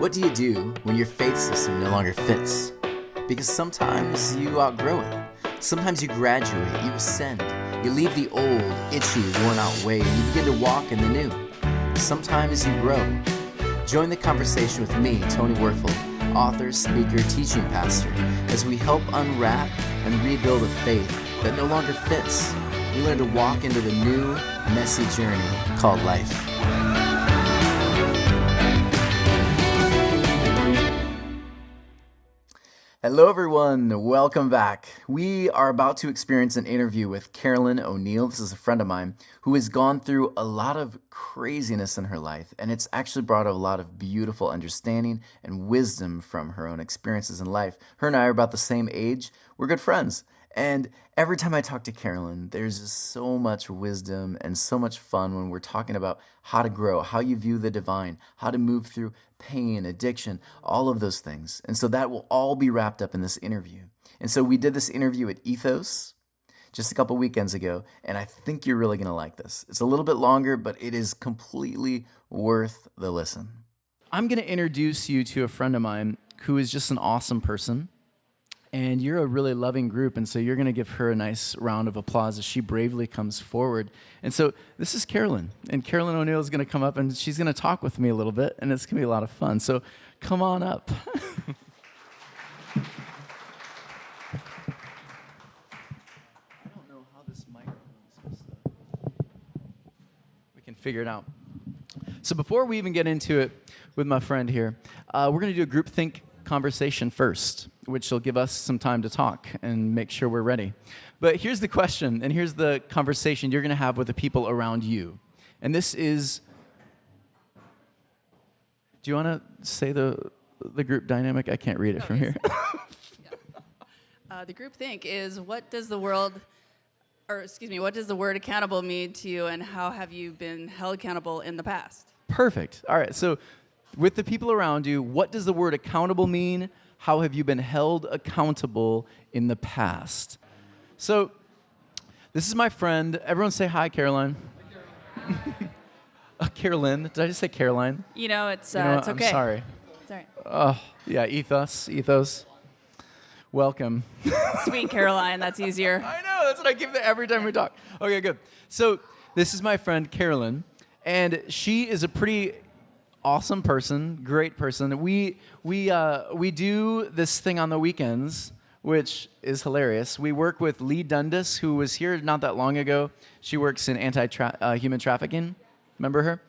What do you do when your faith system no longer fits? Because sometimes you outgrow it. Sometimes you graduate, you ascend. You leave the old, itchy, worn-out way and you begin to walk in the new. Sometimes you grow. Join the conversation with me, Tony Werfel, author, speaker, teaching pastor, as we help unwrap and rebuild a faith that no longer fits. We learn to walk into the new, messy journey called life. Hello everyone, welcome back. We are about to experience an interview with Carolyn O'Neill. This is a friend of mine who has gone through a lot of craziness in her life, and it's actually brought a lot of beautiful understanding and wisdom from her own experiences in life. Her and I are about the same age. We're good friends. And every time I talk to Carolyn, there's just so much wisdom and so much fun when we're talking about how to grow, how you view the divine, how to move through pain, addiction, all of those things. And so that will all be wrapped up in this interview. And so we did this interview at Ethos just a couple weekends ago, and I think you're really going to like this. It's a little bit longer, but it is completely worth the listen. I'm going to introduce you to a friend of mine who is just an awesome person. And you're a really loving group, and so you're going to give her a nice round of applause as she bravely comes forward. And so this is Carolyn, and Carolyn O'Neill is going to come up, and she's going to talk with me a little bit, and it's going to be a lot of fun. So come on up. I don't know how this microphone is supposed to... We can figure it out. So before we even get into it with my friend here, we're going to do a groupthink conversation first, which will give us some time to talk and make sure we're ready. But here's the question, and here's the conversation you're going to have with the people around you. And this is, do you want to say the group dynamic? I can't read it from here. The group think is what does the word accountable mean to you, and how have you been held accountable in the past? Perfect. All right, so with the people around you, what does the word accountable mean? How have you been held accountable in the past? So, this is my friend. Everyone say hi, Caroline. Carolyn. Did I just say Caroline? It's okay. I'm sorry. It's all right. Oh, yeah, Ethos. Welcome. Sweet Caroline, that's easier. I know, that's what I give it every time we talk. Okay, good. So, this is my friend, Carolyn, and she is a pretty awesome person, great person. We do this thing on the weekends, which is hilarious. We work with Lee Dundas, who was here not that long ago. She works in anti-human trafficking. Remember her?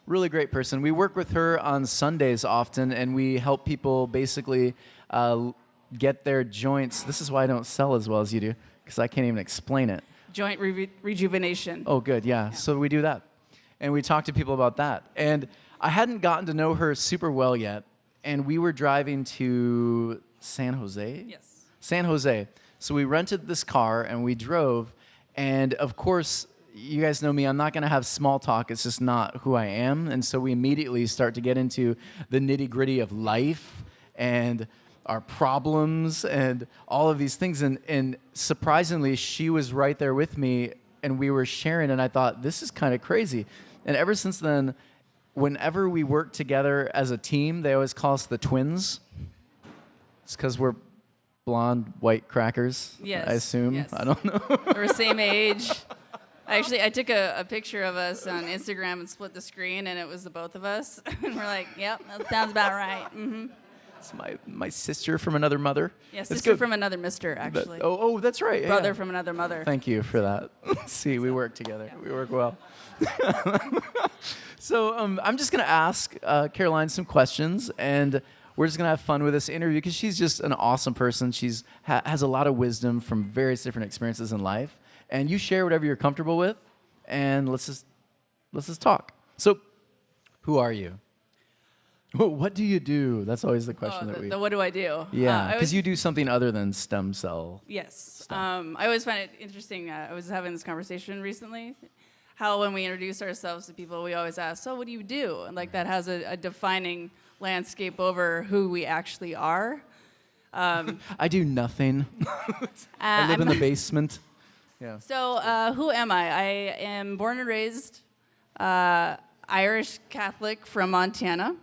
Really great person. We work with her on Sundays often, and we help people basically get their joints. This is why I don't sell as well as you do, because I can't even explain it. Joint rejuvenation. Oh, good, yeah. So we do that. And we talk to people about that. And I hadn't gotten to know her super well yet, and we were driving to San Jose? Yes. San Jose. So we rented this car, and we drove, and of course, you guys know me, I'm not going to have small talk. It's just not who I am, and so we immediately start to get into the nitty-gritty of life and our problems and all of these things, and surprisingly, she was right there with me, and we were sharing, and I thought, this is kind of crazy. And ever since then, whenever we work together as a team, they always call us the twins. It's because we're blonde, white crackers, yes, I assume. Yes. I don't know. We're the same age. I took a picture of us on Instagram and split the screen, and it was the both of us. And we're like, yep, that sounds about right. Mm-hmm. It's my sister from another mother. Yeah, sister from another mister, actually. Oh, that's right. Brother yeah. from another mother. Thank you for that. See, we work together. Yeah. We work well. So I'm just going to ask Caroline some questions, and we're just going to have fun with this interview because she's just an awesome person. She's has a lot of wisdom from various different experiences in life, and you share whatever you're comfortable with, and let's just talk. So, who are you? What do you do? That's always the question what do I do? Yeah, because you do something other than stem cell. Yes. I always find it interesting. I was having this conversation recently, how when we introduce ourselves to people, we always ask, so what do you do? And like that has a defining landscape over who we actually are. I do nothing. I live in the basement. Yeah. So who am I? I am born and raised Irish Catholic from Montana.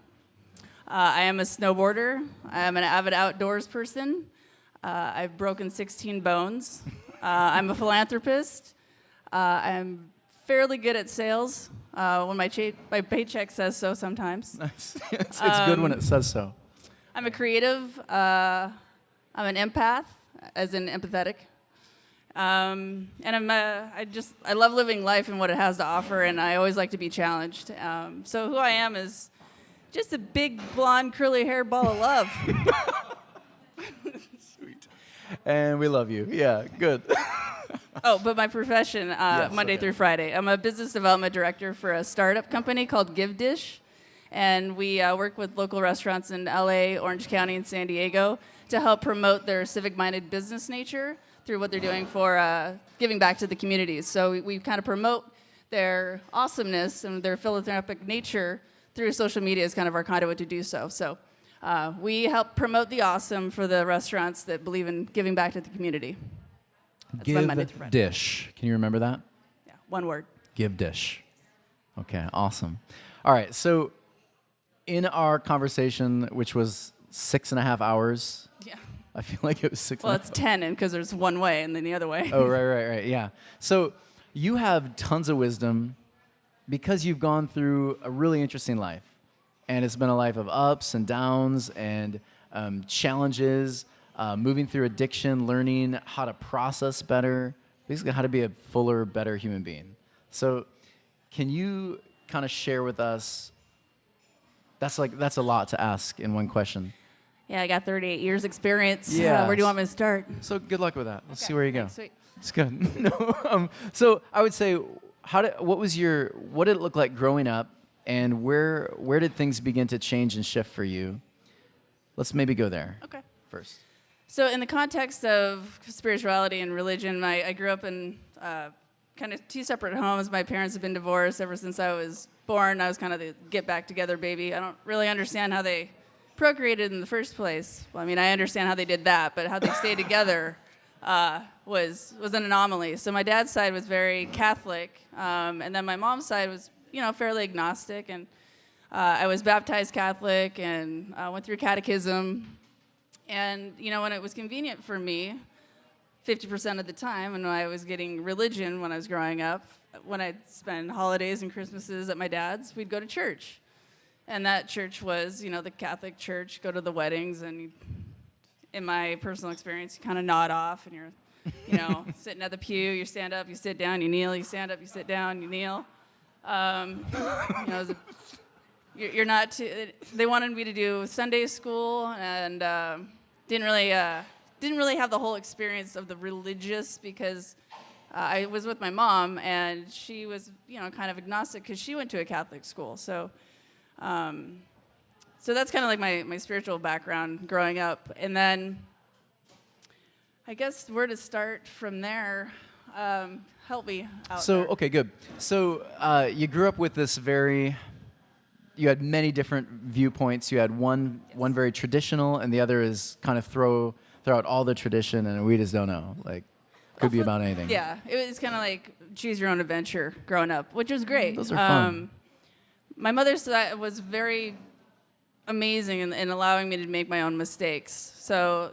I am a snowboarder. I am an avid outdoors person. I've broken 16 bones. I'm a philanthropist. I'm fairly good at sales when my paycheck says so sometimes. Nice. It's good when it says so. I'm a creative. I'm an empath, as in empathetic. And I love living life and what it has to offer, and I always like to be challenged. So who I am is just a big, blonde, curly-haired ball of love. Sweet. And we love you. Yeah, good. Oh, but my profession, Monday okay. through Friday. I'm a business development director for a startup company called Give Dish, and we work with local restaurants in LA, Orange County, and San Diego to help promote their civic-minded business nature through what they're doing for giving back to the communities. So we kind of promote their awesomeness and their philanthropic nature through social media is kind of our conduit to do so. So we help promote the awesome for the restaurants that believe in giving back to the community. That's my Monday through Give Friday. dish. Can you remember that? Yeah, one word. Give dish. Okay, awesome. All right, so in our conversation, which was 6.5 hours, Yeah. I feel like it was 6. Well, it's 10 because there's one way and then the other way. Oh, right, yeah. So you have tons of wisdom because you've gone through a really interesting life. And it's been a life of ups and downs and challenges, moving through addiction, learning how to process better, basically how to be a fuller, better human being. So can you kind of share with us, that's a lot to ask in one question. Yeah, I got 38 years experience. Yeah. Where do you want me to start? So good luck with that. Let's Okay, see where you go. thanks, sweet. It's good. No, so I would say, what did it look like growing up, and where did things begin to change and shift for you? Let's maybe go there Okay. first. So in the context of spirituality and religion, I grew up in kind of two separate homes. My parents have been divorced ever since I was born. I was kind of the get back together baby. I don't really understand how they procreated in the first place. Well, I mean, I understand how they did that, but how they stayed together was an anomaly. So my dad's side was very Catholic, and then my mom's side was, fairly agnostic. And I was baptized Catholic and went through catechism. And, when it was convenient for me, 50% of the time, and when I was getting religion when I was growing up, when I'd spend holidays and Christmases at my dad's, we'd go to church. And that church was, the Catholic church, go to the weddings, and in my personal experience, you kind of nod off, and you're, sitting at the pew, you stand up, you sit down, you kneel, you stand up, you sit down, you kneel. You're not too, they wanted me to do Sunday school, and didn't really have the whole experience of the religious, because I was with my mom, and she was, kind of agnostic because she went to a Catholic school. So that's kind of like my spiritual background growing up. And then I guess where to start from there, help me out there. Okay, good. So you grew up with this you had many different viewpoints. You had one very traditional, and the other is kind of throw out all the tradition, and we just don't know. Like, could be about anything. Yeah, it was kind of like choose your own adventure growing up, which was great. Those are fun. My mother's side was very amazing in allowing me to make my own mistakes. So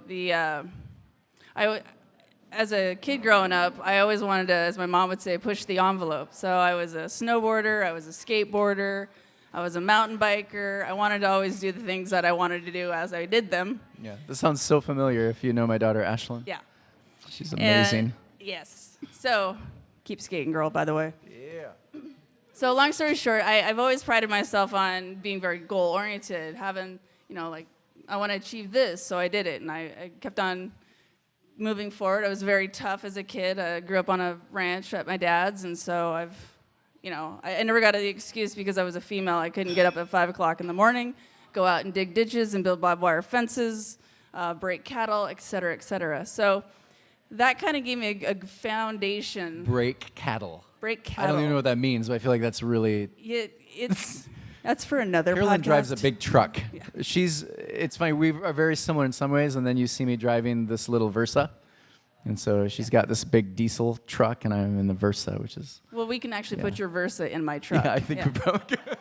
as a kid growing up, I always wanted to, as my mom would say, push the envelope. So I was a snowboarder, I was a skateboarder, I was a mountain biker. I wanted to always do the things that I wanted to do as I did them. Yeah, this sounds so familiar if you know my daughter, Ashlyn. Yeah. She's amazing. Yes. So, keep skating, girl, by the way. Yeah. So, long story short, I've always prided myself on being very goal-oriented, having, I want to achieve this, so I did it. And I kept on moving forward. I was very tough as a kid. I grew up on a ranch at my dad's, and so I never got the excuse because I was a female. I couldn't get up at 5 o'clock in the morning, go out and dig ditches and build barbed wire fences, break cattle, et cetera, et cetera. So that kind of gave me a foundation. Break cattle. Break cattle. I don't even know what that means, but I feel like that's really... That's for another Carolyn podcast. drives a big truck. Yeah. It's funny, we are very similar in some ways, and then you see me driving this little Versa. And so she's got this big diesel truck, and I'm in the Versa, which is... Well, we can actually put your Versa in my truck. Yeah, I think we probably could.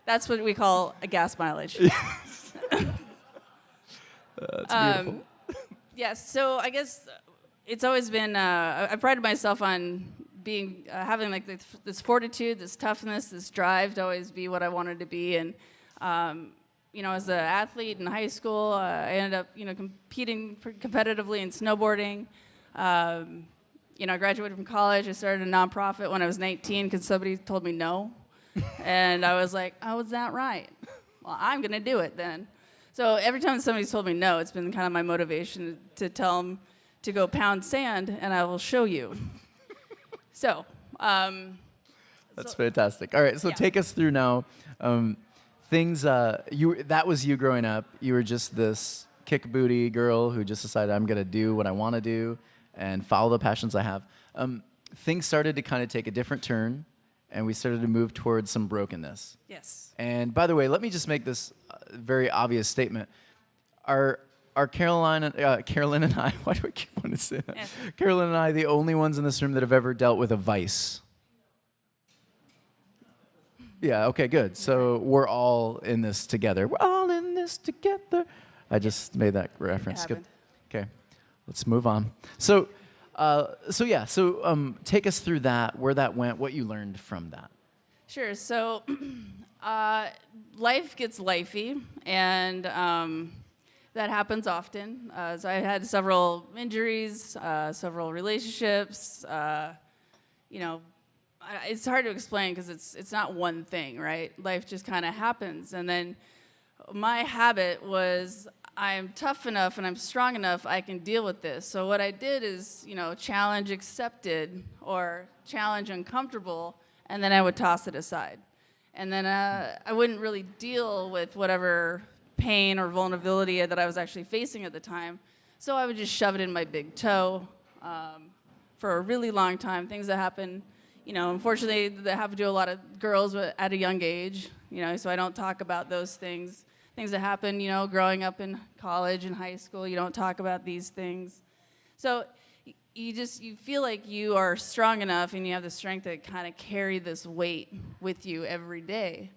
That's what we call a gas mileage. That's beautiful. Yes, so I guess it's always been, I prided myself on being, having like this fortitude, this toughness, this drive to always be what I wanted to be. And, as an athlete in high school, I ended up, competing competitively in snowboarding. I graduated from college. I started a nonprofit when I was 19 because somebody told me no. And I was like, oh, is that right? Well, I'm going to do it then. So every time somebody's told me no, it's been kind of my motivation to tell them to go pound sand, and I will show you. So. That's fantastic. All right, so yeah. take us through now. Things, that was you growing up. You were just this kick booty girl who just decided I'm going to do what I want to do and follow the passions I have. Things started to kind of take a different turn, and we started to move towards some brokenness. Yes. And by the way, let me just make this very obvious statement. Are Carolyn and I, why do I keep wanting to say that? Yeah. Carolyn and I the only ones in this room that have ever dealt with a vice? Yeah, okay, good. So we're all in this together. We're all in this together. I just made that reference. Good. Okay, let's move on. So take us through that, where that went, what you learned from that. Sure. So life gets lifey, and that happens often. So I had several injuries, several relationships. It's hard to explain because it's not one thing, right? Life just kind of happens. And then my habit was I'm tough enough and I'm strong enough, I can deal with this. So what I did is, challenge accepted or challenge uncomfortable, and then I would toss it aside. And then I wouldn't really deal with whatever pain or vulnerability that I was actually facing at the time. So I would just shove it in my big toe for a really long time. Things that happen, unfortunately, that happen to a lot of girls at a young age, so I don't talk about those things. Things that happen, growing up in college and high school, you don't talk about these things. So you feel like you are strong enough and you have the strength to kind of carry this weight with you every day.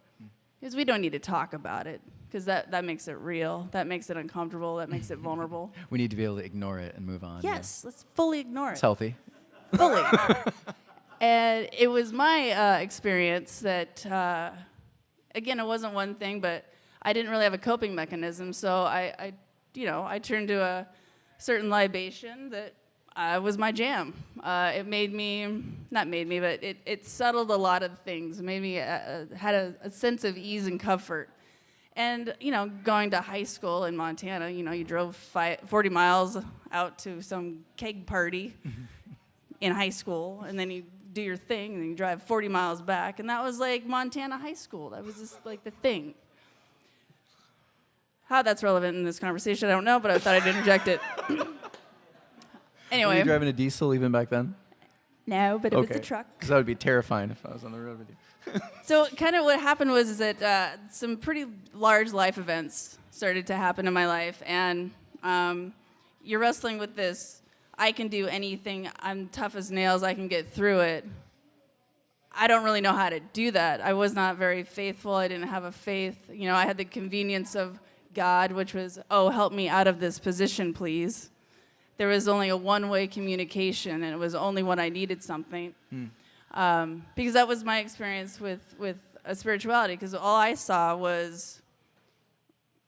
Because we don't need to talk about it, because that makes it real. That makes it uncomfortable. That makes it vulnerable. We need to be able to ignore it and move on. Yes, let's fully ignore it. It's healthy. Fully. And it was my experience that, again, it wasn't one thing, but I didn't really have a coping mechanism. So I turned to a certain libation that was my jam. It settled a lot of things. It made me had a sense of ease and comfort. And, going to high school in Montana, you drove 40 miles out to some keg party in high school, and then you do your thing, and then you drive 40 miles back, and that was like Montana high school. That was just like the thing. How that's relevant in this conversation, I don't know, but I thought I'd interject it. Anyway. Were you driving a diesel even back then? No, but it was a truck. Because that would be terrifying if I was on the road with you. So kind of what happened was that some pretty large life events started to happen in my life, and you're wrestling with this, I can do anything, I'm tough as nails, I can get through it. I don't really know how to do that. I was not very faithful, I didn't have a faith. I had the convenience of God, which was, oh, help me out of this position, please. There was only a one-way communication, and it was only when I needed something. Because that was my experience with spirituality, because all I saw was,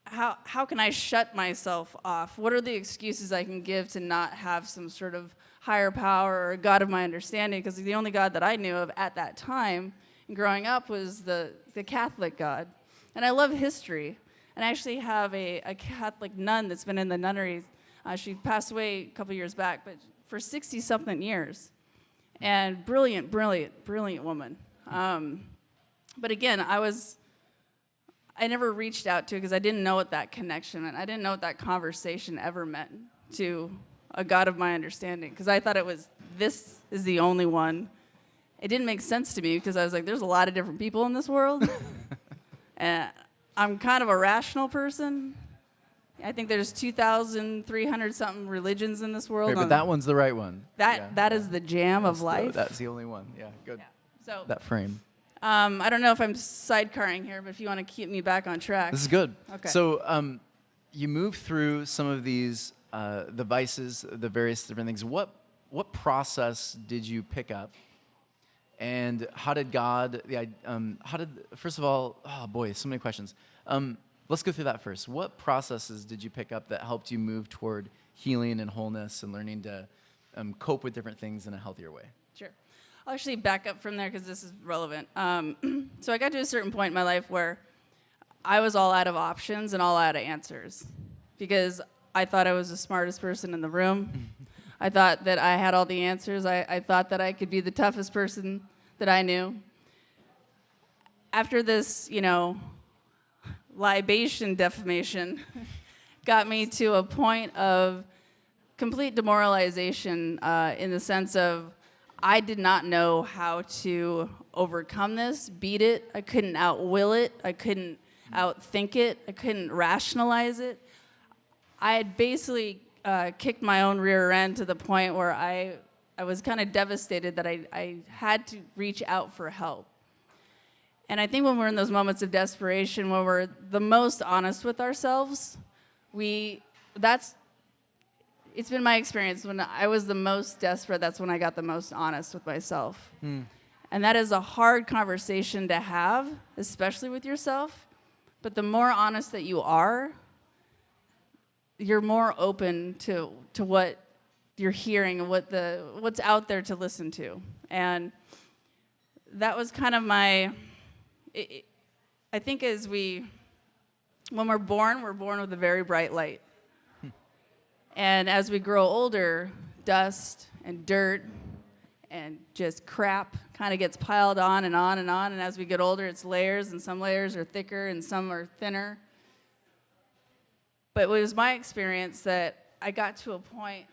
how can I shut myself off? What are the excuses I can give to not have some sort of higher power or God of my understanding? Because the only God that I knew of at that time, growing up, was the Catholic God. And I love history. And I actually have a Catholic nun that's been in the nunnery. She passed away a couple years back, but for 60-something years. And brilliant woman. But again, I never reached out to, because I didn't know what that connection meant. I didn't know what that conversation ever meant to a God of my understanding, because I thought this is the only one. It didn't make sense to me, because I was like, there's a lot of different people in this world. And I'm kind of a rational person. I think there's 2,300-something religions in this world. Right, but that one's the right one. That is the jam of life. That's the only one. Yeah, good. Yeah. So that frame. I don't know if I'm sidecarring here, but if you want to keep me back on track. This is good. Okay. So you move through some of these, the vices, the various different things. What process did you pick up? And how did God, first of all, oh boy, so many questions. Let's go through that first. What processes did you pick up that helped you move toward healing and wholeness and learning to cope with different things in a healthier way? Sure. I'll actually back up from there because this is relevant. So I got to a certain point in my life where I was all out of options and all out of answers because I thought I was the smartest person in the room. I thought that I had all the answers. I thought that I could be the toughest person that I knew. After this, libation defamation got me to a point of complete demoralization in the sense of I did not know how to overcome this, beat it. I couldn't outwill it. I couldn't outthink it. I couldn't rationalize it. I had basically kicked my own rear end to the point where I was kind of devastated that I had to reach out for help. And I think when we're in those moments of desperation, when we're the most honest with ourselves, it's been my experience when I was the most desperate, that's when I got the most honest with myself. And that is a hard conversation to have, especially with yourself. But the more honest that you are, you're more open to what you're hearing and what's out there to listen to. And that was kind of I think when we're born with a very bright light. And as we grow older, dust and dirt and just crap kind of gets piled on and on and on. And as we get older, it's layers, and some layers are thicker and some are thinner. But it was my experience that I got to a point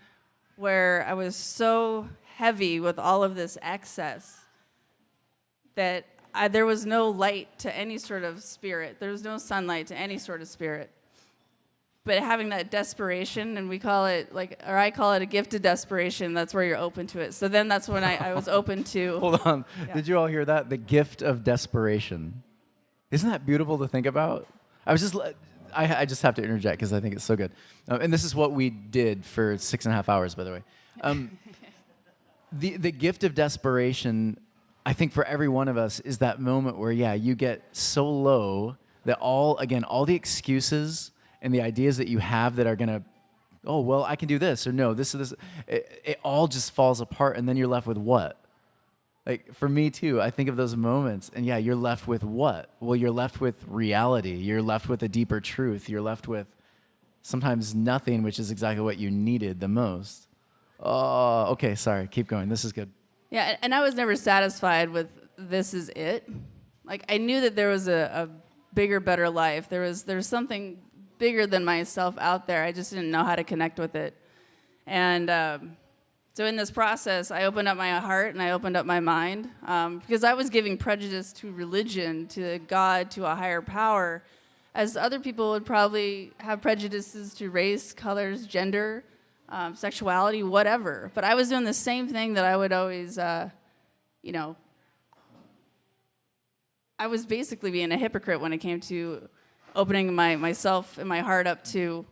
where I was so heavy with all of this excess that there was no light to any sort of spirit. There was no sunlight to any sort of spirit. But having that desperation, and I call it a gift of desperation, that's where you're open to it. So then that's when I was open to... Hold on. Yeah. Did you all hear that? The gift of desperation. Isn't that beautiful to think about? I just have to interject because I think it's so good. And this is what we did for 6.5 hours, by the way. The gift of desperation, I think for every one of us, is that moment where, you get so low that all the excuses and the ideas that you have that are going to, oh, well, I can do this, or no, this or this, it all just falls apart, and then you're left with what? Like, for me, too, I think of those moments, and you're left with what? Well, you're left with reality. You're left with a deeper truth. You're left with sometimes nothing, which is exactly what you needed the most. Oh, okay, sorry, keep going. This is good. Yeah, and I was never satisfied with this is it. Like, I knew that there was a bigger, better life. There's something bigger than myself out there. I just didn't know how to connect with it. And so in this process, I opened up my heart and I opened up my mind because I was giving prejudice to religion, to God, to a higher power, as other people would probably have prejudices to race, colors, gender, sexuality, whatever. But I was doing the same thing that I would always, I was basically being a hypocrite when it came to opening myself and my heart up to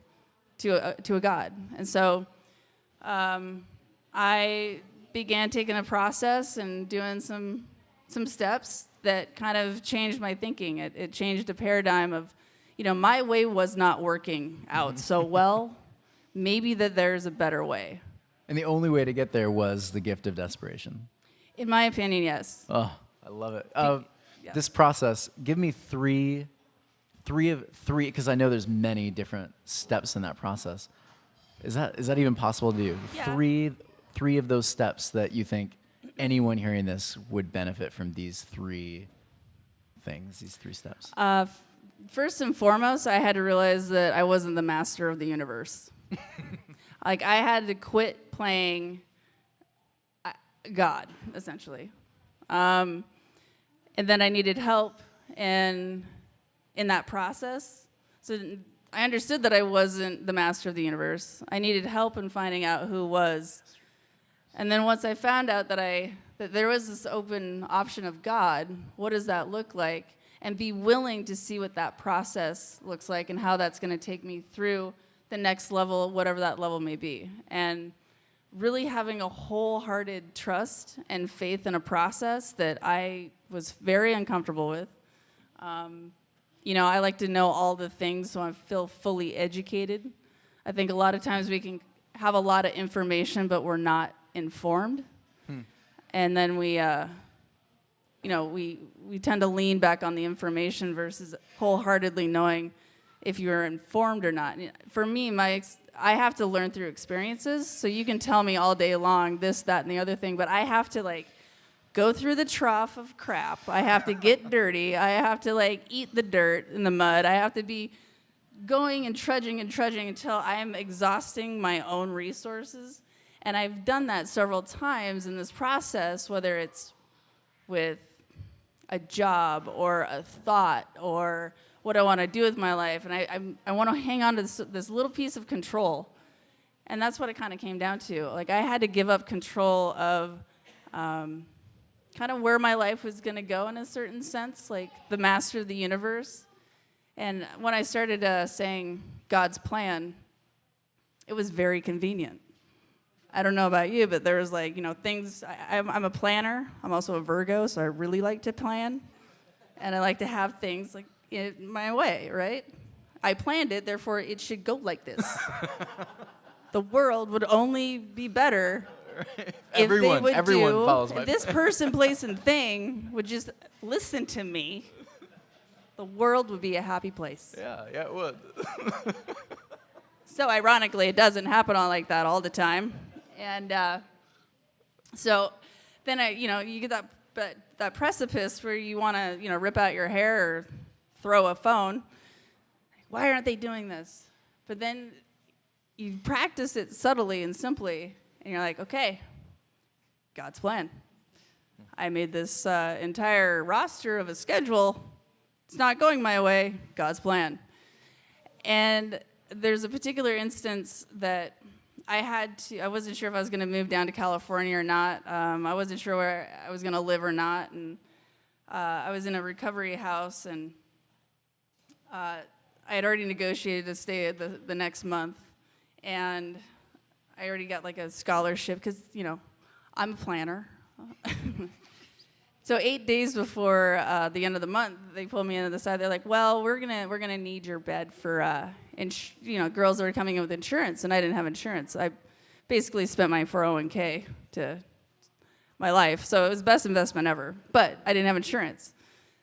a God. And so I began taking a process and doing some steps that kind of changed my thinking. It changed a paradigm of, my way was not working out so well. Maybe that there's a better way. And the only way to get there was the gift of desperation. In my opinion, yes. Oh, I love it. This process, give me three, because I know there's many different steps in that process. Is that even possible to do? Yeah. Three of those steps that you think anyone hearing this would benefit from these three things, these three steps. First and foremost, I had to realize that I wasn't the master of the universe. Like, I had to quit playing God, essentially. And then I needed help in that process. So I understood that I wasn't the master of the universe. I needed help in finding out who was. And then once I found out that that there was this open option of God. What does that look like? And be willing to see what that process looks like and how that's going to take me through the next level, whatever that level may be. And really having a wholehearted trust and faith in a process that I was very uncomfortable with. I like to know all the things so I feel fully educated. I think a lot of times we can have a lot of information, but we're not informed. And then we tend to lean back on the information versus wholeheartedly knowing if you're informed or not. For me, I have to learn through experiences. So you can tell me all day long this, that, and the other thing, but I have to go through the trough of crap. I have to get dirty. I have to eat the dirt and the mud. I have to be going and trudging until I am exhausting my own resources. And I've done that several times in this process, whether it's with a job or a thought or what I want to do with my life. And I want to hang on to this little piece of control. And that's what it kind of came down to. I had to give up control of kind of where my life was going to go in a certain sense, like the master of the universe. And when I started saying God's plan, it was very convenient. I don't know about you, but there was things. I'm a planner. I'm also a Virgo, so I really like to plan. And I like to have things in my way, right? I planned it, therefore it should go like this. The world would only be better if everyone follows my this person, place, and thing would just listen to me. The world would be a happy place. Yeah, it would. So ironically, it doesn't happen like that all the time. And so then you get that precipice where you want to rip out your hair or throw a phone. Why aren't they doing this? But then you practice it subtly and simply, and you're like, okay, God's plan. I made this entire roster of a schedule. It's not going my way. God's plan. And there's a particular instance that I wasn't sure if I was going to move down to California or not. I wasn't sure where I was going to live or not. And I was in a recovery house, and I had already negotiated to stay the next month. And I already got a scholarship because, I'm a planner. So 8 days before the end of the month, they pulled me into the side. They're like, "Well, we're gonna need your bed for girls that are coming in with insurance," and I didn't have insurance. I basically spent my 401k to my life, so it was the best investment ever. But I didn't have insurance.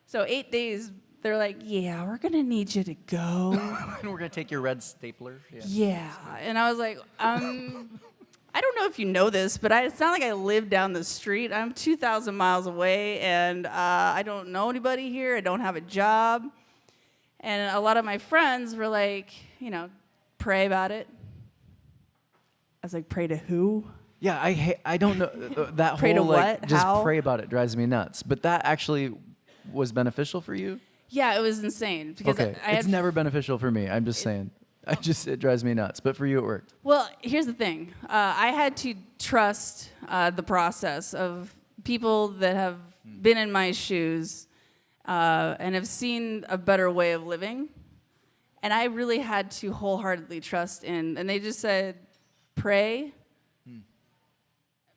So 8 days, they're like, "Yeah, we're gonna need you to go." And we're gonna take your red stapler. Yeah, and I was like, I don't know if you know this, but it's not like I live down the street. I'm 2,000 miles away, and I don't know anybody here. I don't have a job. And a lot of my friends were like, pray about it. I was like, pray to who? Yeah, I don't know. That pray whole, to what? just How? pray about it drives me nuts. But that actually was beneficial for you? Yeah, it was insane. Because okay, it's never beneficial for me. I'm just saying. It drives me nuts. But for you, it worked. Well, here's the thing. I had to trust the process of people that have been in my shoes and have seen a better way of living. And I really had to wholeheartedly trust in. And they just said, pray.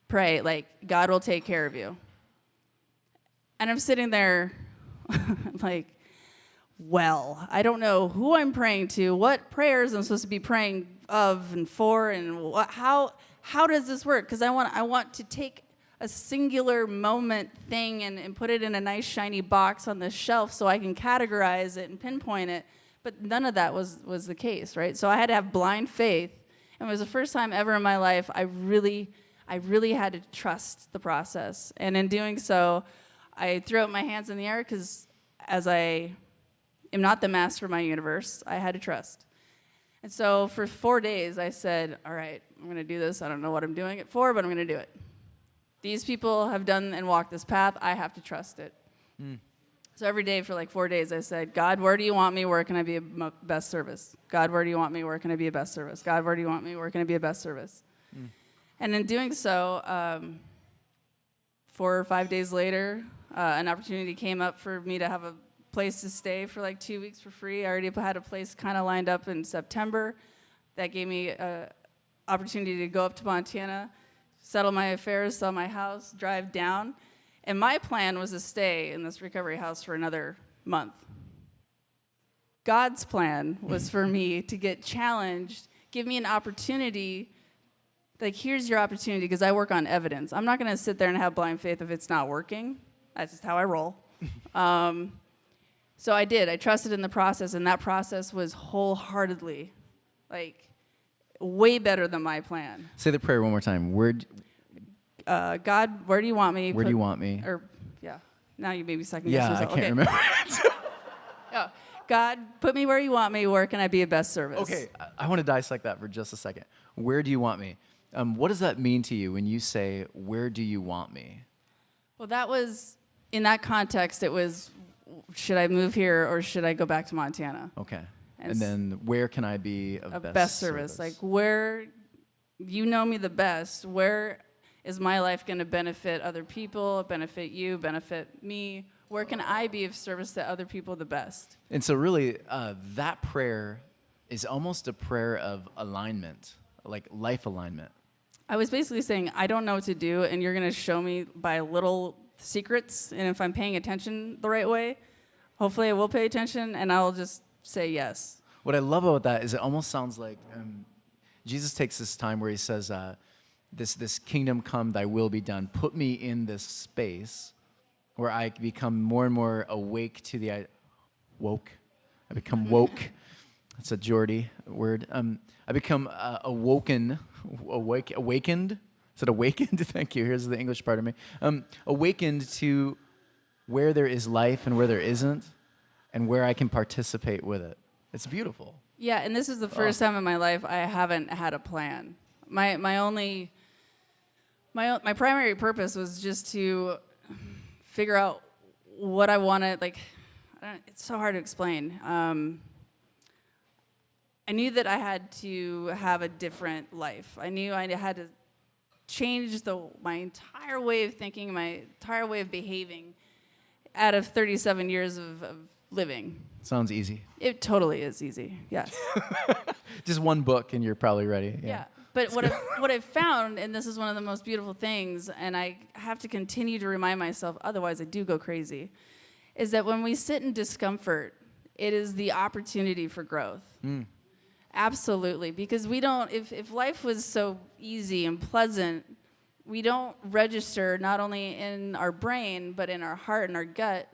Pray, God will take care of you. And I'm sitting there well, I don't know who I'm praying to, what prayers I'm supposed to be praying of and for, and how does this work? Because I want to take a singular moment thing and put it in a nice shiny box on the shelf so I can categorize it and pinpoint it. But none of that was the case, right? So I had to have blind faith, and it was the first time ever in my life I really had to trust the process. And in doing so, I threw up my hands in the air because as I am not the master of my universe, I had to trust. And so for 4 days, I said, all right, I'm going to do this. I don't know what I'm doing it for, but I'm going to do it. These people have done and walked this path. I have to trust it. So every day for 4 days, I said, God, where do you want me? Where can I be a best service? God, where do you want me? Where can I be a best service? God, where do you want me? Where can I be a best service? And in doing so, 4 or 5 days later, an opportunity came up for me to have a place to stay for like 2 weeks for free. I already had a place kind of lined up in September. That gave me an opportunity to go up to Montana, settle my affairs, sell my house, drive down. And my plan was to stay in this recovery house for another month. God's plan was for me to get challenged, give me an opportunity. Like, here's your opportunity, because I work on evidence. I'm not going to sit there and have blind faith if it's not working. That's just how I roll. So I did. I trusted in the process, and that process was wholeheartedly, like, way better than my plan. Say the prayer one more time. God, where do you want me? Where do you want me? Or, yeah. Now you made me second guess Yeah, I yourself. can't remember. Yeah. God, put me where you want me. Where can I be of best service? Okay, I want to dissect that for just a second. Where do you want me? What does that mean to you when you say, where do you want me? Well, that was, in that context, it was, should I move here or should I go back to Montana? Okay. And then where can I be of best service? Like, where, you know me the best, where is my life going to benefit other people, benefit you, benefit me? Where can I be of service to other people the best? And so really, that prayer is almost a prayer of alignment, like life alignment. I was basically saying, I don't know what to do, and you're going to show me by little secrets, and if I'm paying attention the right way, hopefully I will pay attention, and I'll just say yes. What I love about that is it almost sounds like Jesus takes this time where he says, this kingdom come, thy will be done. Put me in this space where I become more and more awake to the woke. I become woke. That's a Geordie word. I become awakened. Is it awakened? Thank you. Here's the English part of me. Awakened to where there is life and where there isn't, and where I can participate with it. It's beautiful. Yeah, and this is the first time in my life I haven't had a plan. My primary purpose was just to figure out what I wanted. Like, it's so hard to explain. I knew that I had to have a different life. I knew I had to change my entire way of thinking, my entire way of behaving out of 37 years of living. Sounds easy. It totally is easy, yes. Just one book and you're probably ready. Yeah. But what I've found, and this is one of the most beautiful things, and I have to continue to remind myself, otherwise I do go crazy, is that when we sit in discomfort, it is the opportunity for growth. Absolutely. Because we don't, if life was so easy and pleasant, we don't register not only in our brain, but in our heart and our gut.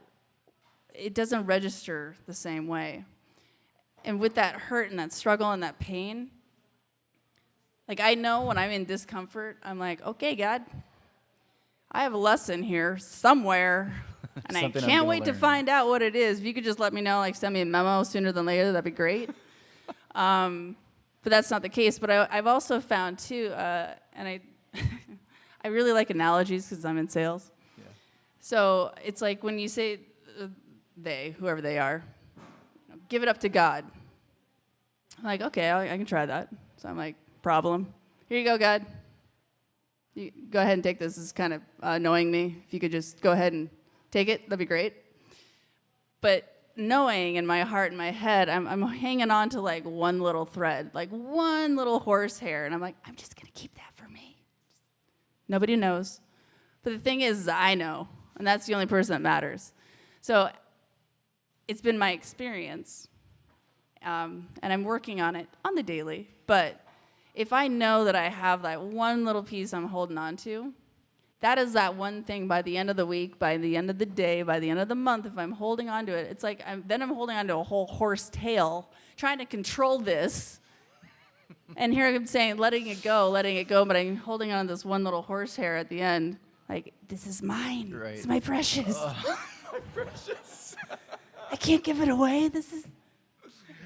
It doesn't register the same way. And with that hurt and that struggle and that pain, like, I know when I'm in discomfort, I'm like, okay, God, I have a lesson here somewhere, and I can't wait to find out what it is. If you could just let me know, like, send me a memo sooner than later, that'd be great. But that's not the case. But I've also found, too, and I I really like analogies because I'm in sales. Yeah. So it's like when you say they, whoever they are, give it up to God. I'm like, okay, I can try that. So I'm like, problem. Here you go, God. You go ahead and take this. This is kind of annoying me. If you could just go ahead and take it, that'd be great. But knowing in my heart and my head, I'm hanging on to like one little thread, like one little horsehair. And I'm like, I'm just going to keep that for me. Nobody knows. But the thing is, I know. And that's the only person that matters. So it's been my experience. And I'm working on it on the daily. But if I know that I have that one little piece I'm holding on to, that is that one thing by the end of the week, by the end of the day, by the end of the month, if I'm holding on to it, it's like I'm holding on to a whole horse tail, trying to control this. And here I'm saying, letting it go, but I'm holding on to this one little horsehair at the end. Like, this is mine. Right. It's my precious. My precious. I can't give it away.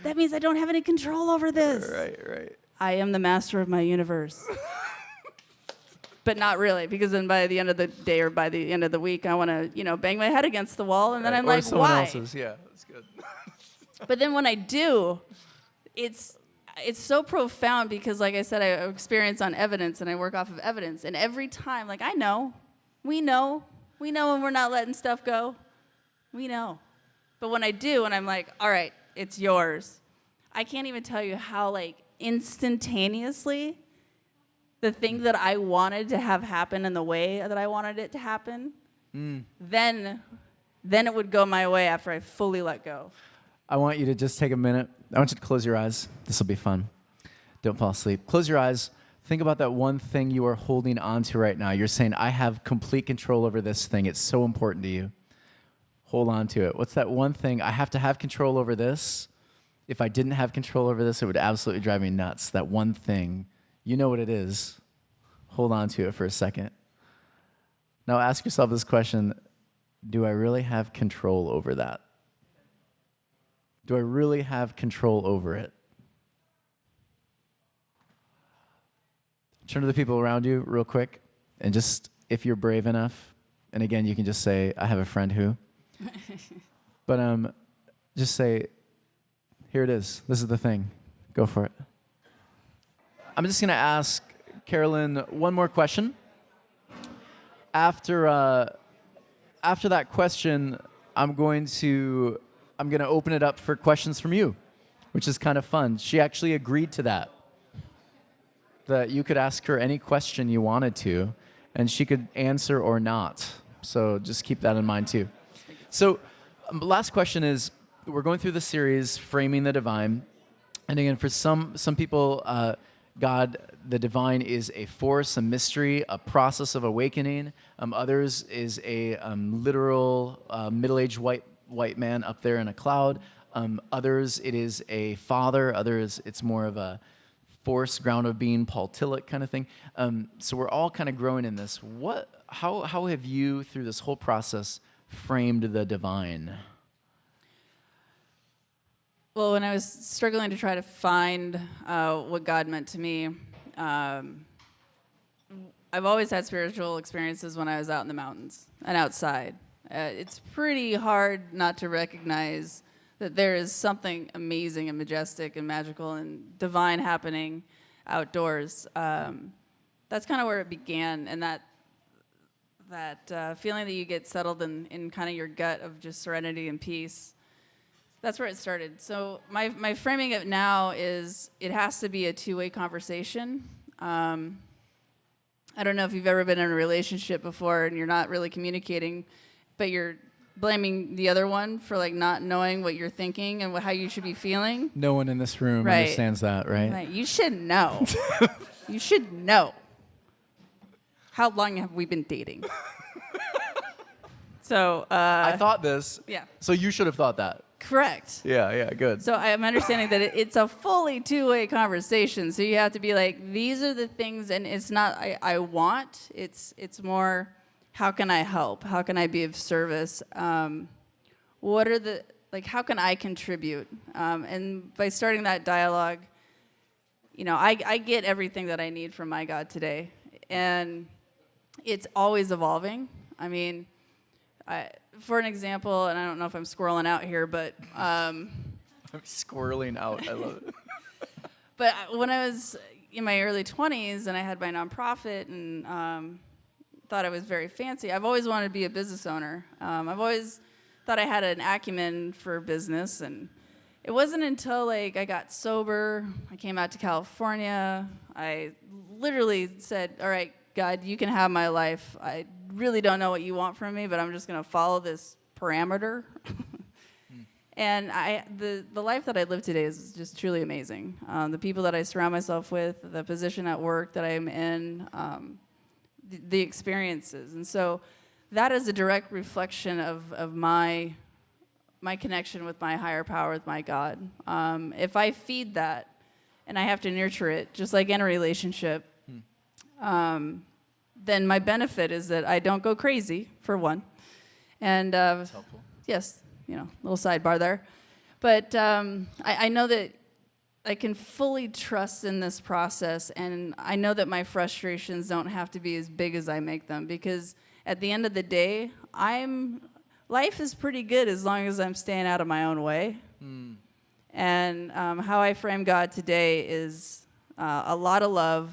That means I don't have any control over this. Right. I am the master of my universe. But not really, because then by the end of the day or by the end of the week, I want to, bang my head against the wall, and then I'm like, why? Else's. Yeah, that's good. But then when I do, it's so profound because, like I said, I experience on evidence, and I work off of evidence. And every time, like, I know We know when we're not letting stuff go. We know. But when I do, and I'm like, all right, it's yours, I can't even tell you how, like, instantaneously the thing that I wanted to have happen in the way that I wanted it to happen, then it would go my way after I fully let go. I want you to just take a minute. I want you to close your eyes. This will be fun. Don't fall asleep. Close your eyes. Think about that one thing you are holding on to right now. You're saying, I have complete control over this thing. It's so important to you. Hold on to it. What's that one thing? I have to have control over this. If I didn't have control over this, it would absolutely drive me nuts. That one thing. You know what it is. Hold on to it for a second. Now ask yourself this question. Do I really have control over that? Do I really have control over it? Turn to the people around you real quick, and just, if you're brave enough, and again, you can just say, I have a friend who, but just say, here it is. This is the thing. Go for it. I'm just going to ask Carolyn one more question. After that question, I'm going to open it up for questions from you, which is kind of fun. She actually agreed to that you could ask her any question you wanted to, and she could answer or not. So just keep that in mind too. So last question is, we're going through the series, Framing the Divine. And again, for some people, God, the divine is a force, a mystery, a process of awakening. Others is a literal middle-aged white man up there in a cloud. Others, it is a father. Others, it's more of a force, ground of being, Paul Tillich kind of thing. So we're all kind of growing in this. How have you, through this whole process, framed the divine? Well, when I was struggling to try to find what God meant to me, I've always had spiritual experiences when I was out in the mountains and outside. It's pretty hard not to recognize that there is something amazing and majestic and magical and divine happening outdoors. That's kind of where it began, and that feeling that you get settled in kind of your gut of just serenity and peace. That's where it started. So my framing it now is it has to be a two-way conversation. I don't know if you've ever been in a relationship before and you're not really communicating, but you're blaming the other one for like not knowing what you're thinking and how you should be feeling. No one in this room understands that, right? Right. You should know. You should know. How long have we been dating? So I thought this. Yeah. So you should have thought that. Correct. Yeah, good. So I'm understanding that it's a fully two-way conversation. So you have to be like, these are the things, and it's not I want. It's more, how can I help? How can I be of service? What are the, like, how can I contribute? And by starting that dialogue, you know, I get everything that I need from my God today. And it's always evolving. I mean, for an example, and I don't know if I'm squirreling out here, but... I'm squirreling out. I love it. But when I was in my early 20s and I had my nonprofit and thought I was very fancy, I've always wanted to be a business owner. I've always thought I had an acumen for business, and it wasn't until like I got sober, I came out to California, I literally said, all right, God, you can have my life. I really don't know what you want from me, but I'm just going to follow this parameter. And the life that I live today is just truly amazing. The people that I surround myself with, the position at work that I'm in, the experiences. And so that is a direct reflection of my connection with my higher power, with my God. If I feed that, and I have to nurture it, just like in a relationship, then my benefit is that I don't go crazy, for one. And That's helpful. yes, you know, little sidebar there. But I know that I can fully trust in this process, and I know that my frustrations don't have to be as big as I make them, because at the end of the day, life is pretty good as long as I'm staying out of my own way. And how I frame God today is a lot of love,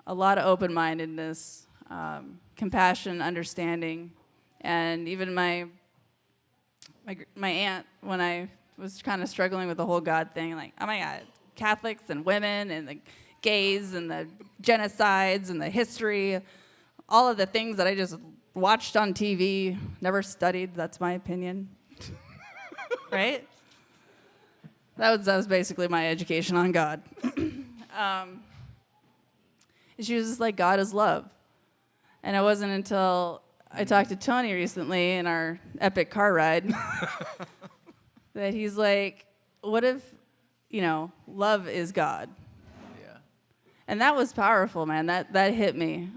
a lot of open-mindedness, compassion, understanding, and even my aunt, when I was kind of struggling with the whole God thing, like, oh my God, Catholics and women and the gays and the genocides and the history, all of the things that I just watched on TV, never studied, that's my opinion. Right? That was basically my education on God. She was just like, God is love. And it wasn't until I talked to Tony recently in our epic car ride that he's like, what if, love is God? Yeah. And that was powerful, man. That hit me.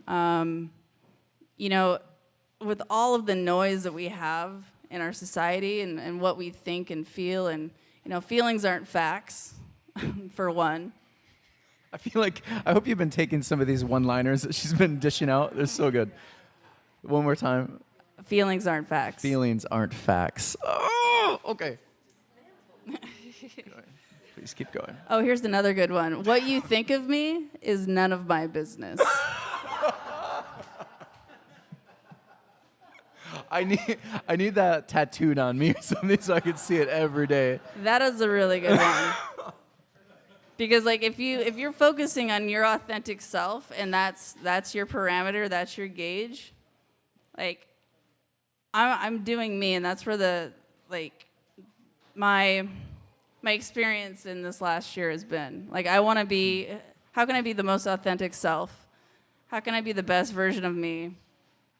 With all of the noise that we have in our society and what we think and feel, and, feelings aren't facts, for one. I hope you've been taking some of these one-liners that she's been dishing out. They're so good. One more time. Feelings aren't facts. Feelings aren't facts. Oh, okay. Please keep going. Oh, here's another good one. What you think of me is none of my business. I need that tattooed on me or something so I can see it every day. That is a really good one. Because if you're focusing on your authentic self and that's your parameter, that's your gauge, I'm doing me, and that's where my experience in this last year has been. I want to be, how can I be the most authentic self? How can I be the best version of me?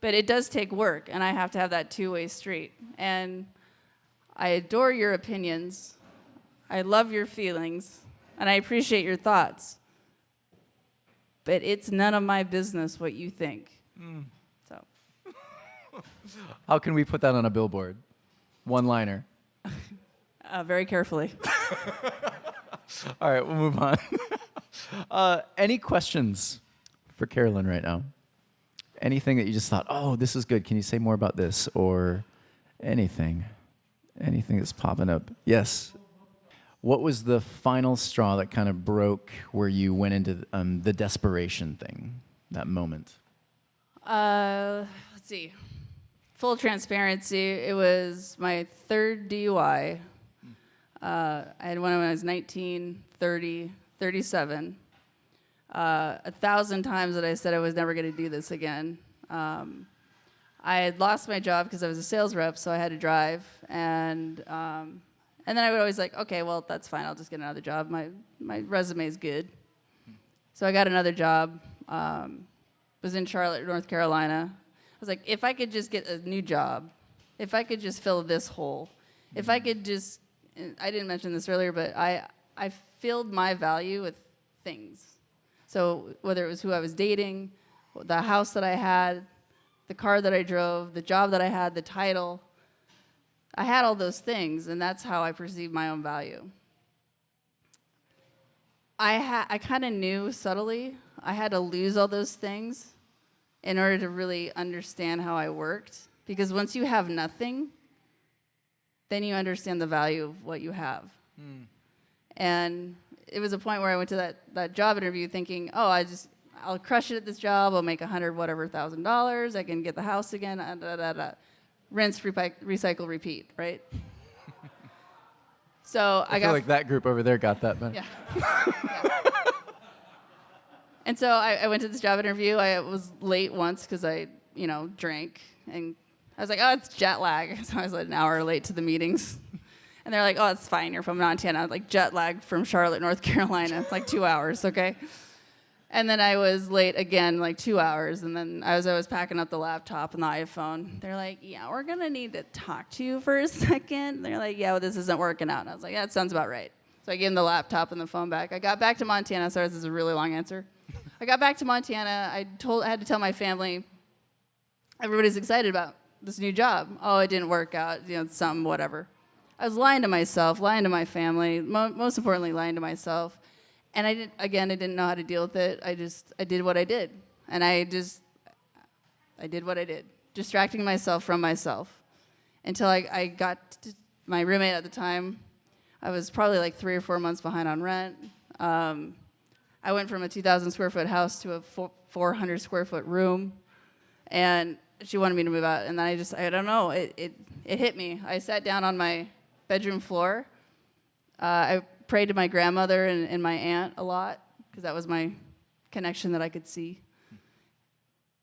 But it does take work, and I have to have that two-way street. And I adore your opinions. I love your feelings, and I appreciate your thoughts. But it's none of my business what you think. So. How can we put that on a billboard? One-liner. Very carefully. All right, we'll move on. Any questions for Carolyn right now? Anything that you just thought, oh, this is good. Can you say more about this? Or anything that's popping up? Yes. What was the final straw that kind of broke where you went into the desperation thing, that moment? Let's see. Full transparency, it was my third DUI. I had one when I was 19, 30, 37. 1,000 times that I said I was never going to do this again. I had lost my job because I was a sales rep, so I had to drive. And then I would always okay, well, that's fine. I'll just get another job. My resume is good. So I got another job. Was in Charlotte, North Carolina. I was like, if I could just get a new job, if I could just fill this hole, if I could just, I didn't mention this earlier, but I filled my value with things. So whether it was who I was dating, the house that I had, the car that I drove, the job that I had, the title, I had all those things, and that's how I perceived my own value. I kind of knew subtly I had to lose all those things in order to really understand how I worked. Because once you have nothing, then you understand the value of what you have. And it was a point where I went to that job interview thinking, oh, I'll crush it at this job. I'll make $100,000. I can get the house again. Rinse, recycle, repeat, right? So I feel like that group over there got that, man. Yeah. Yeah. And so I went to this job interview. I was late once because I, drank. And I was like, oh, it's jet lag. So I was an hour late to the meetings. And they're like, oh, it's fine. You're from Montana. Jet lagged from Charlotte, North Carolina. It's 2 hours, okay? And then I was late again, 2 hours. And then as I was packing up the laptop and the iPhone, they're like, yeah, we're going to need to talk to you for a second. And they're like, yeah, well, this isn't working out. And I was like, yeah, that sounds about right. So I gave them the laptop and the phone back. I got back to Montana. Sorry, this is a really long answer. I got back to Montana. I had to tell my family, everybody's excited about this new job. Oh, it didn't work out, something, whatever. I was lying to myself, lying to my family, most importantly, lying to myself. And I didn't know how to deal with it. I did what I did. And I did what I did, distracting myself from myself until I got to my roommate at the time. I was probably 3 or 4 months behind on rent. I went from a 2,000 square foot house to a 400 square foot room. And she wanted me to move out. And then I don't know, it hit me. I sat down on my bedroom floor. I prayed to my grandmother and my aunt a lot, because that was my connection that I could see.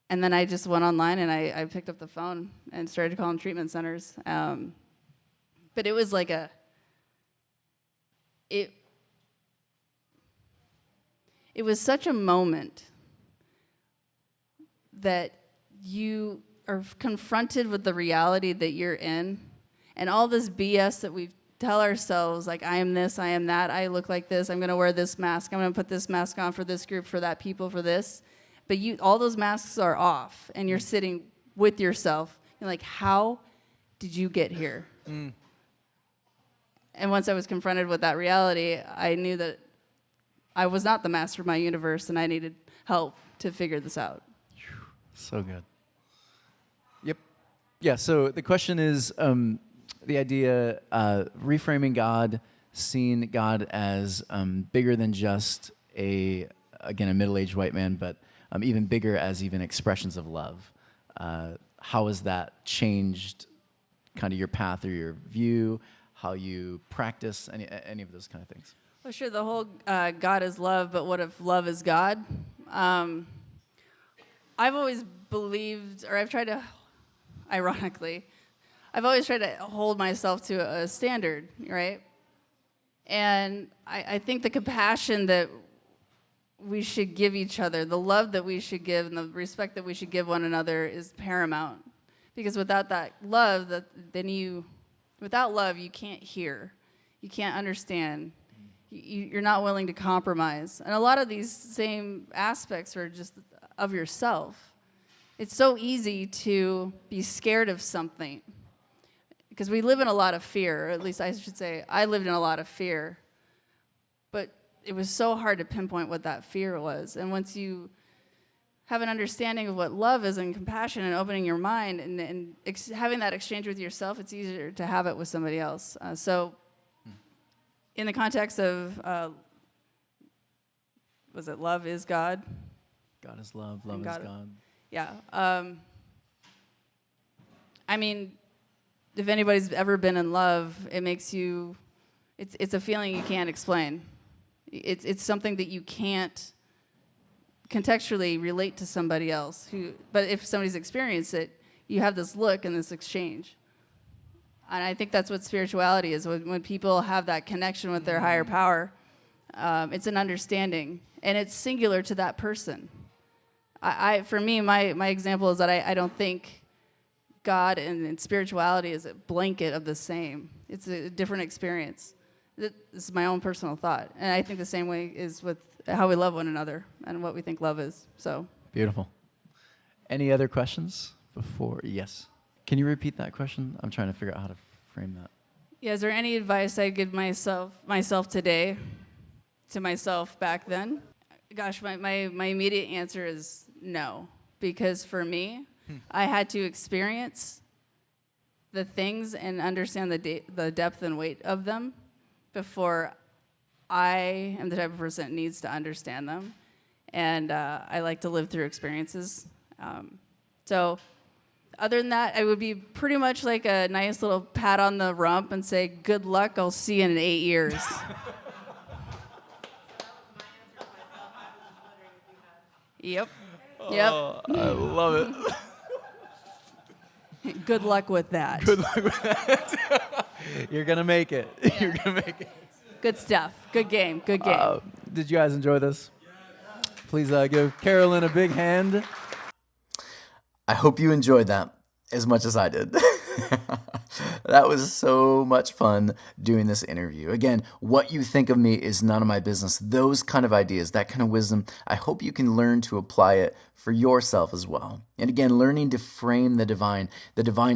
And then I just went online and I picked up the phone and started calling treatment centers. But it was like it was such a moment that you are confronted with the reality that you're in, and all this BS that we tell ourselves, like, I am this, I am that, I look like this, I'm going to wear this mask, I'm going to put this mask on for this group, for that people, for this. But all those masks are off, and you're sitting with yourself. You're like, how did you get here? Mm. And once I was confronted with that reality, I knew that I was not the master of my universe, and I needed help to figure this out. So good. Yep. Yeah, so the question is the idea, reframing God, seeing God as bigger than just a middle-aged white man, but even bigger as even expressions of love. How has that changed kind of your path or your view, how you practice, any of those kind of things? Well, sure, the whole God is love, but what if love is God? I've always believed, or I've tried to, ironically, I've always tried to hold myself to a standard, right? And I think the compassion that we should give each other, the love that we should give, and the respect that we should give one another is paramount. Because without that love, without love, you can't hear, you can't understand, you're not willing to compromise. And a lot of these same aspects are just of yourself. It's so easy to be scared of something, because we live in a lot of fear, or at least I should say, I lived in a lot of fear. But it was so hard to pinpoint what that fear was. And once you have an understanding of what love is and compassion and opening your mind and having that exchange with yourself, it's easier to have it with somebody else. So in the context of, was it love is God? God is love, love is God. Yeah. I mean, if anybody's ever been in love, it makes you, it's a feeling you can't explain. It's something that you can't contextually relate to somebody else. But if somebody's experienced it, you have this look and this exchange. And I think that's what spirituality is. When people have that connection with their higher power, it's an understanding, and it's singular to that person. For me, my example is that I don't think God and spirituality is a blanket of the same. It's a different experience. This is my own personal thought. And I think the same way is with how we love one another and what we think love is. So beautiful. Any other questions before? Yes. Can you repeat that question? I'm trying to figure out how to frame that. Yeah, is there any advice I'd give myself today to myself back then? Gosh, my immediate answer is no. Because for me, I had to experience the things and understand the depth and weight of them before I am the type of person that needs to understand them. And I like to live through experiences. So other than that, it would be pretty much like a nice little pat on the rump and say, good luck, I'll see you in 8 years. Yep. Oh, I love it. Good luck with that. Good luck with that. You're going to make it. Yeah. You're going to make it. Good stuff. Good game. Good game. Did you guys enjoy this? Please give Carolyn a big hand. I hope you enjoyed that as much as I did. That was so much fun doing this interview. Again, what you think of me is none of my business. Those kind of ideas, that kind of wisdom, I hope you can learn to apply it for yourself as well. And again, learning to frame the divine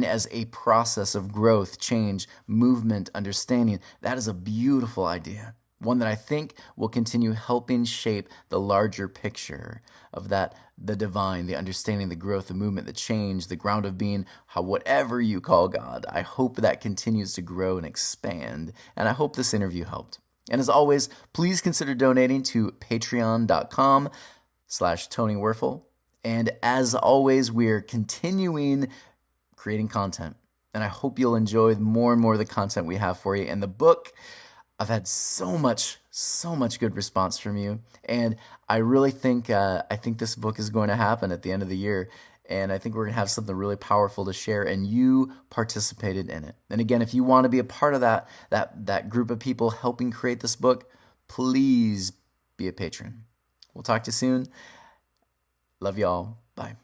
as a process of growth, change, movement, understanding, that is a beautiful idea. One that I think will continue helping shape the larger picture of that, the divine, the understanding, the growth, the movement, the change, the ground of being, whatever you call God. I hope that continues to grow and expand, and I hope this interview helped. And as always, please consider donating to patreon.com/Tony Werfel. And as always, we are continuing creating content. And I hope you'll enjoy more and more of the content we have for you. And the book, I've had so much good response from you. And I really think I think this book is going to happen at the end of the year. And I think we're going to have something really powerful to share, and you participated in it. And again, if you want to be a part of that group of people helping create this book, please be a patron. We'll talk to you soon. Love y'all. Bye.